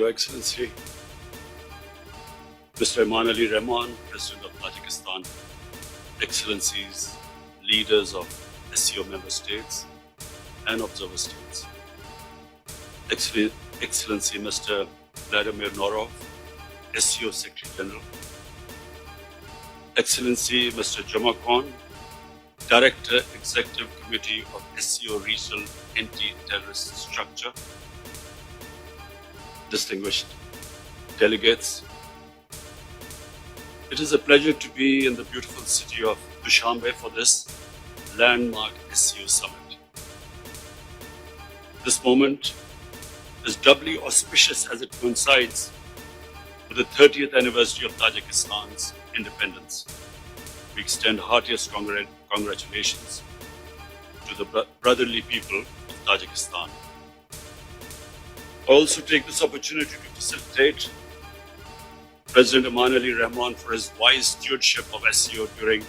Your Excellency, Mr. Iman, President of Tajikistan, Excellencies, leaders of SCO member states and observer states, Excellency Mr. Vladimir Norov, SCO Secretary General, Excellency Mr. Imran Khan, Director Executive Committee of SCO Regional Anti-Terrorist Structure, distinguished delegates, it is a pleasure to be in the beautiful city of Dushanbe for this landmark SCO summit. This moment is doubly auspicious as it coincides with the 30th anniversary of Tajikistan's independence. We extend heartiest congratulations to the brotherly people of Tajikistan. I also take this opportunity to facilitate President Iman for his wise stewardship of SCO during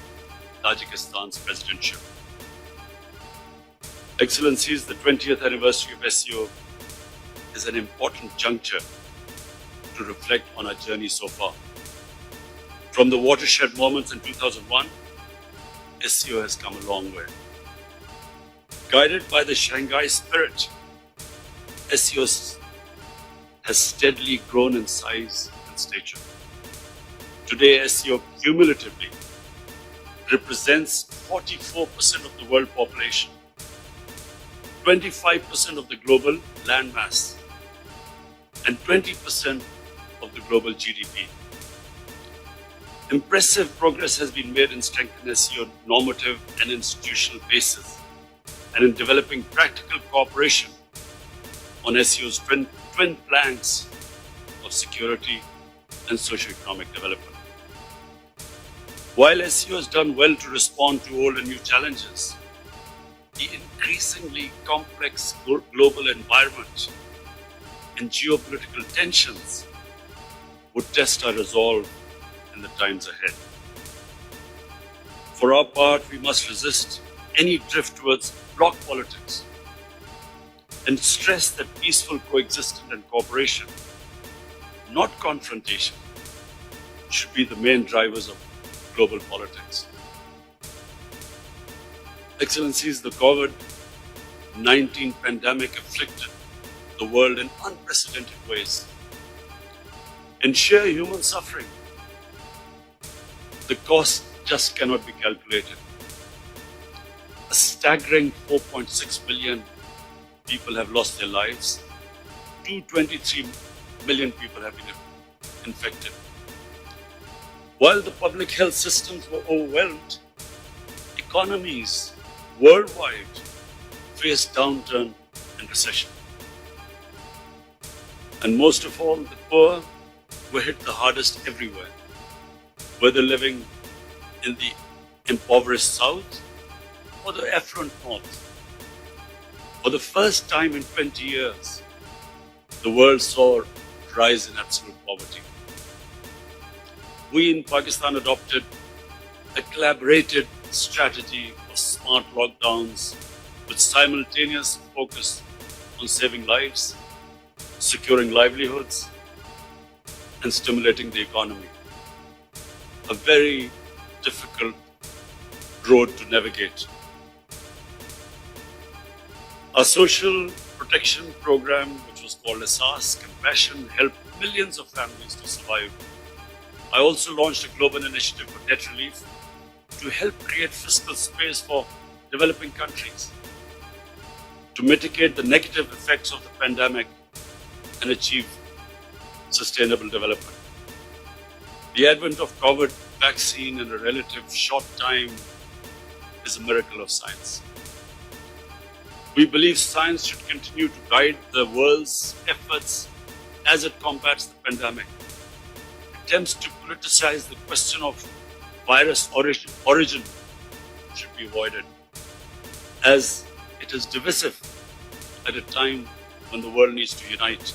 Tajikistan's presidentship. Excellencies, the 20th anniversary of SCO is an important juncture to reflect on our journey so far. From the watershed moments in 2001, SCO has come a long way. Guided by the Shanghai spirit, SCO has steadily grown in size and stature. Today, SCO cumulatively represents 44% of the world population, 25% of the global landmass, and 20% of the global GDP. Impressive progress has been made in strengthening SCO normative and institutional basis and in developing practical cooperation on SCO's twin planks of security and socio-economic development. While SCO has done well to respond to old and new challenges, the increasingly complex global environment and geopolitical tensions would test our resolve in the times ahead. For our part, we must resist any drift towards bloc politics and stress that peaceful coexistence and cooperation, not confrontation, should be the main drivers of global politics. Excellencies, the COVID-19 pandemic afflicted the world in unprecedented ways. In sheer human suffering, the cost just cannot be calculated. A staggering 4.6 million people have lost their lives. 223 million people have been infected. While the public health systems were overwhelmed, economies worldwide faced downturn and recession. And most of all, the poor were hit the hardest everywhere, whether living in the impoverished south or the affluent north. For the first time in 20 years, the world saw a rise in absolute poverty. We in Pakistan adopted a collaborated strategy of smart lockdowns with simultaneous focus on saving lives, securing livelihoods, and stimulating the economy. A very difficult road to navigate. Our social protection program, which was called SAS Compassion, helped millions of families to survive. I also launched a global initiative for debt relief to help create fiscal space for developing countries, to mitigate the negative effects of the pandemic and achieve sustainable development. The advent of COVID vaccine in a relative short time is a miracle of science. We believe science should continue to guide the world's efforts as it combats the pandemic. Attempts to politicize the question of virus origin should be avoided, as it is divisive at a time when the world needs to unite.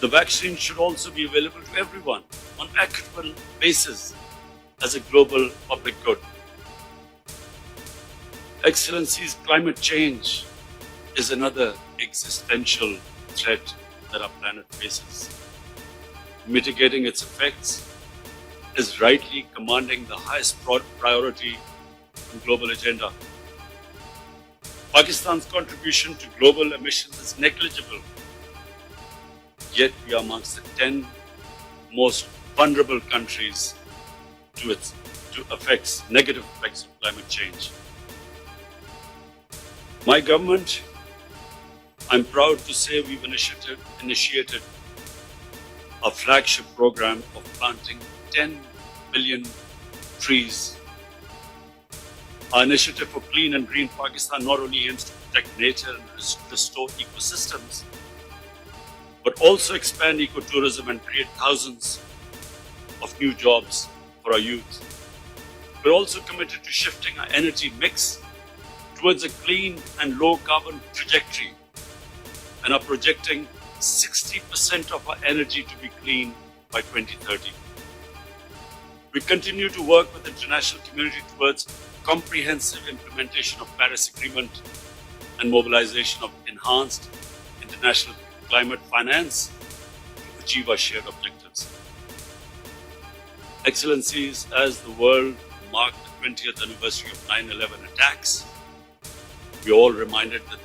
The vaccine should also be available to everyone on equitable basis as a global public good. Excellencies, climate change is another existential threat that our planet faces. Mitigating its effects is rightly commanding the highest priority on global agenda. Pakistan's contribution to global emissions is negligible, yet we are amongst the 10 most vulnerable countries to negative effects of climate change. My government, I'm proud to say we've initiated a flagship program of planting 10 billion trees. Our initiative for Clean and Green Pakistan not only aims to protect nature and restore ecosystems, but also expand ecotourism and create thousands of new jobs for our youth. We're also committed to shifting our energy mix towards a clean and low carbon trajectory and are projecting 60% of our energy to be clean by 2030. We continue to work with the international community towards comprehensive implementation of Paris Agreement and mobilization of enhanced international climate finance to achieve our shared objectives. Excellencies, as the world marked the 20th anniversary of 9/11 attacks, we are all reminded that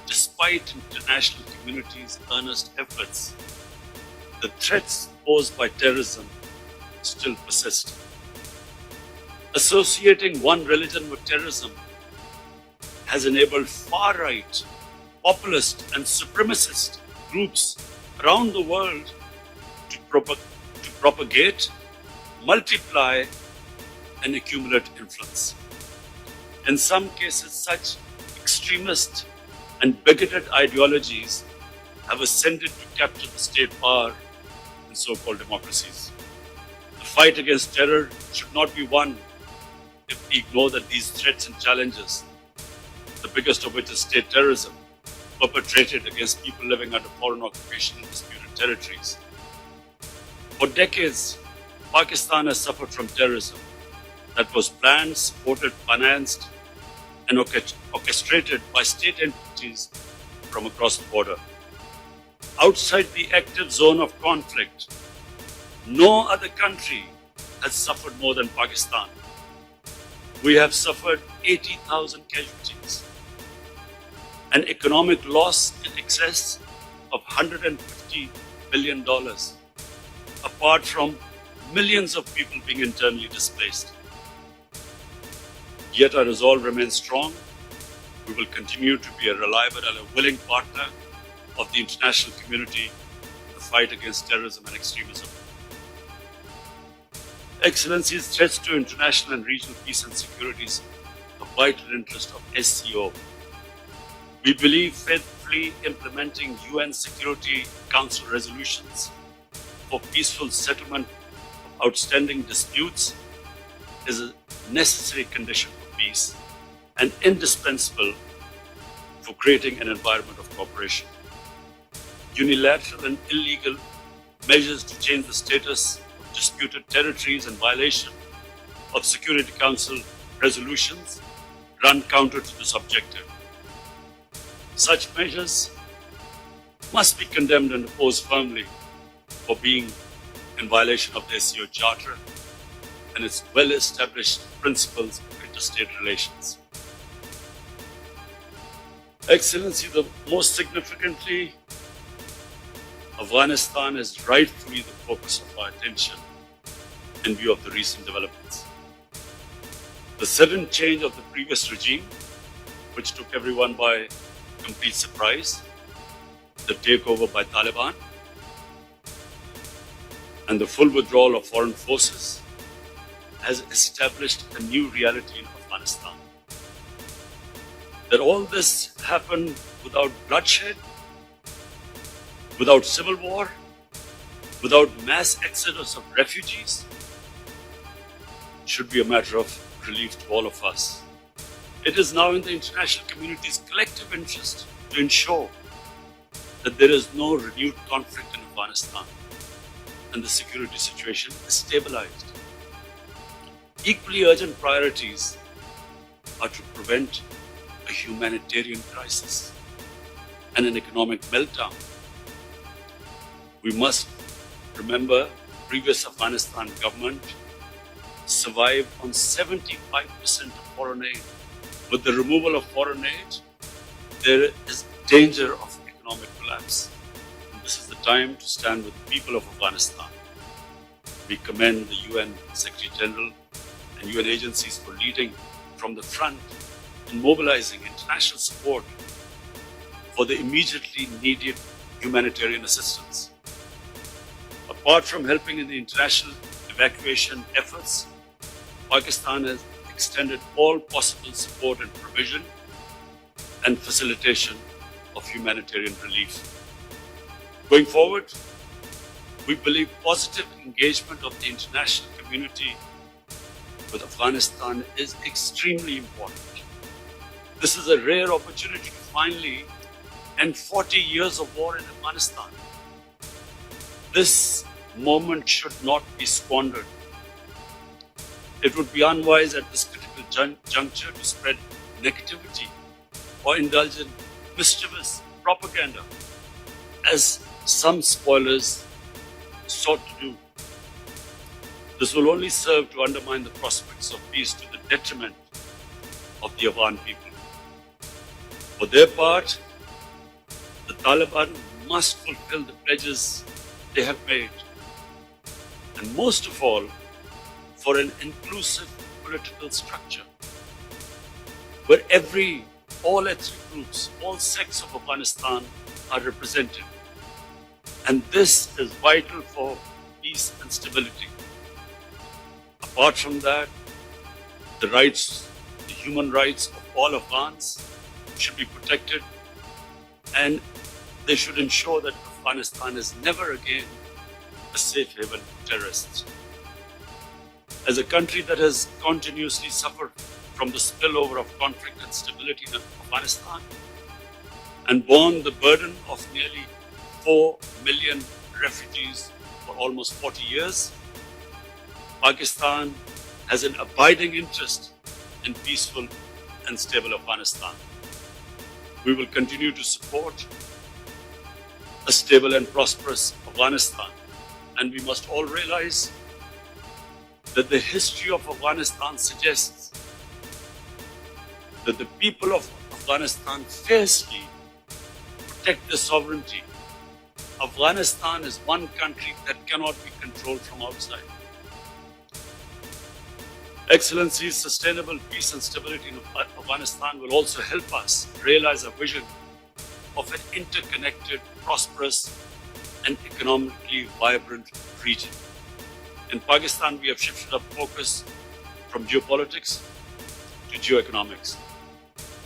despite international community's earnest efforts, the threats posed by terrorism still persist. Associating one religion with terrorism has enabled far-right, populist and supremacist groups around the world to propagate, multiply and accumulate influence. In some cases, such extremist and bigoted ideologies have ascended to capture the state power in so-called democracies. The fight against terror should not be won if we ignore that these threats and challenges, the biggest of which is state terrorism, perpetrated against people living under foreign occupation in disputed territories. For decades, Pakistan has suffered from terrorism that was planned, supported, financed, and orchestrated by state entities from across the border. Outside the active zone of conflict, no other country has suffered more than Pakistan. We have suffered 80,000 casualties, an economic loss in excess of $150 billion, apart from millions of people being internally displaced. Yet our resolve remains strong. We will continue to be a reliable and a willing partner of the international community in the fight against terrorism and extremism. Excellencies, threats to international and regional peace and security is a vital interest of SCO. We believe faithfully implementing UN Security Council resolutions for peaceful settlement of outstanding disputes is a necessary condition for peace and indispensable for creating an environment of cooperation. Unilateral and illegal measures to change the status of disputed territories and violation of Security Council resolutions run counter to this objective. Such measures must be condemned and opposed firmly for being in violation of the SCO Charter and its well-established principles of interstate relations. Excellency, most significantly, Afghanistan is rightfully the focus of our attention in view of the recent developments. The sudden change of the previous regime, which took everyone by complete surprise, the takeover by Taliban, and the full withdrawal of foreign forces has established a new reality in Afghanistan. That all this happened without bloodshed, without civil war, without mass exodus of refugees, should be a matter of relief to all of us. It is now in the international community's collective interest to ensure that there is no renewed conflict in Afghanistan and the security situation is stabilized. Equally urgent priorities are to prevent a humanitarian crisis and an economic meltdown We must remember previous Afghanistan government survived on 75% of foreign aid. With the removal of foreign aid, there is danger of economic collapse. And this is the time to stand with the people of Afghanistan. We commend the UN Secretary General and UN agencies for leading from the front in mobilizing international support for the immediately needed humanitarian assistance. Apart from helping in the international evacuation efforts, Pakistan has extended all possible support and provision and facilitation of humanitarian relief. Going forward, we believe positive engagement of the international community with Afghanistan is extremely important. This is a rare opportunity to finally end 40 years of war in Afghanistan. This moment should not be squandered. It would be unwise at this critical juncture to spread negativity or indulge in mischievous propaganda, as some spoilers sought to do. This will only serve to undermine the prospects of peace to the detriment of the Afghan people. For their part, the Taliban must fulfill the pledges they have made, and most of all, for an inclusive political structure where all ethnic groups, all sects of Afghanistan are represented. And this is vital for peace and stability. Apart from that, the human rights of all Afghans should be protected, and they should ensure that Afghanistan is never again a safe haven for terrorists. As a country that has continuously suffered from the spillover of conflict and stability in Afghanistan and borne the burden of nearly 4 million refugees for almost 40 years, Pakistan has an abiding interest in peaceful and stable Afghanistan. We will continue to support a stable and prosperous Afghanistan, and we must all realize that the history of Afghanistan suggests that the people of Afghanistan fiercely protect their sovereignty. Afghanistan is one country that cannot be controlled from outside. Excellencies, sustainable peace and stability in Afghanistan will also help us realize a vision of an interconnected, prosperous, and economically vibrant region. In Pakistan, we have shifted our focus from geopolitics to geoeconomics.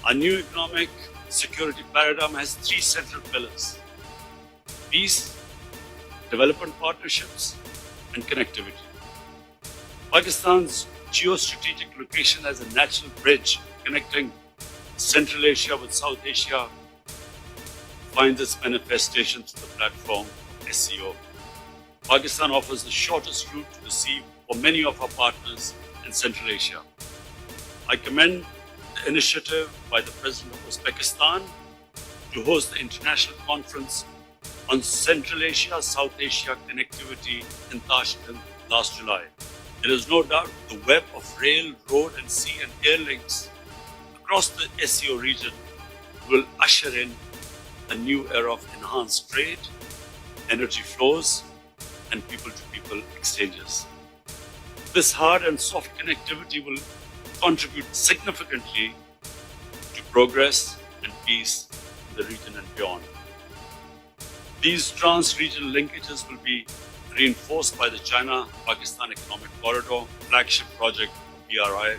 Our new economic security paradigm has 3 central pillars: peace, development partnerships, and connectivity. Pakistan's geostrategic location as a natural bridge connecting Central Asia with South Asia finds its manifestation through the platform of SCO. Pakistan offers the shortest route to the sea for many of our partners in Central Asia. I commend the initiative by the President of Uzbekistan to host the International Conference on Central Asia, South Asia connectivity in Tashkent last July. There is no doubt the web of rail, road, and sea and air links across the SCO region will usher in a new era of enhanced trade, energy flows, and people-to-people exchanges. This hard and soft connectivity will contribute significantly to progress and peace in the region and beyond. These trans-regional linkages will be reinforced by the China-Pakistan Economic Corridor flagship project BRI,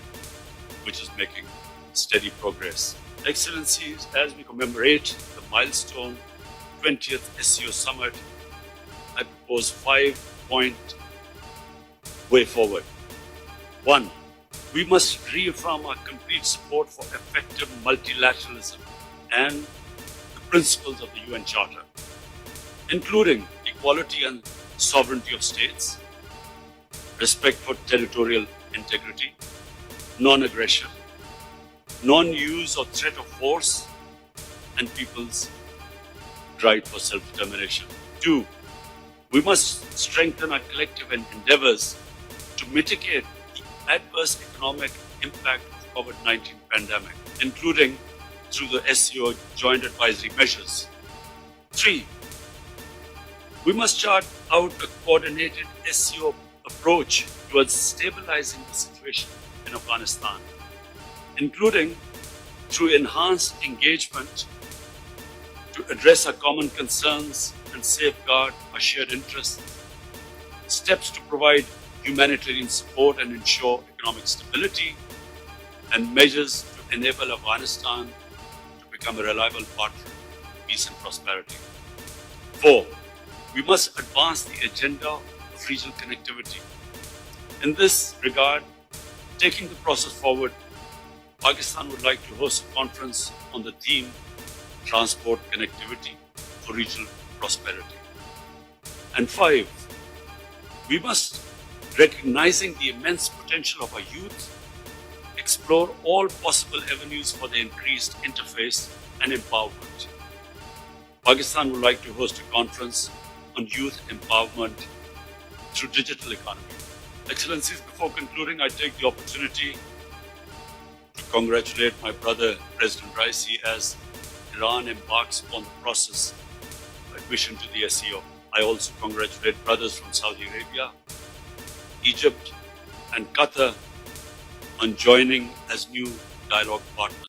which is making steady progress. Excellencies, as we commemorate the milestone 20th SCO Summit, I propose 5-point way forward. 1. We must reaffirm our complete support for effective multilateralism and the principles of the UN Charter, including equality and sovereignty of states, respect for territorial integrity, non-aggression, non-use or threat of force, and people's right for self-determination. 2. We must strengthen our collective endeavors to mitigate the adverse economic impact of COVID-19 pandemic, including through the SCO joint advisory measures. 3. We must chart out a coordinated SCO approach towards stabilizing the situation in Afghanistan, including through enhanced engagement to address our common concerns and safeguard our shared interests, steps to provide humanitarian support and ensure economic stability, and measures to enable Afghanistan to become a reliable partner in peace and prosperity. 4. We must advance the agenda of regional connectivity. In this regard, taking the process forward, Pakistan would like to host a conference on the theme Transport Connectivity for Regional Prosperity. And 5, we must, recognizing the immense potential of our youth, explore all possible avenues for their increased interface and empowerment. Pakistan would like to host a conference on youth empowerment through digital economy. Excellencies, before concluding, I take the opportunity to congratulate my brother, President Raisi, as Iran embarks upon the process of admission to the SCO. I also congratulate brothers from Saudi Arabia, Egypt, and Qatar on joining as new dialogue partners.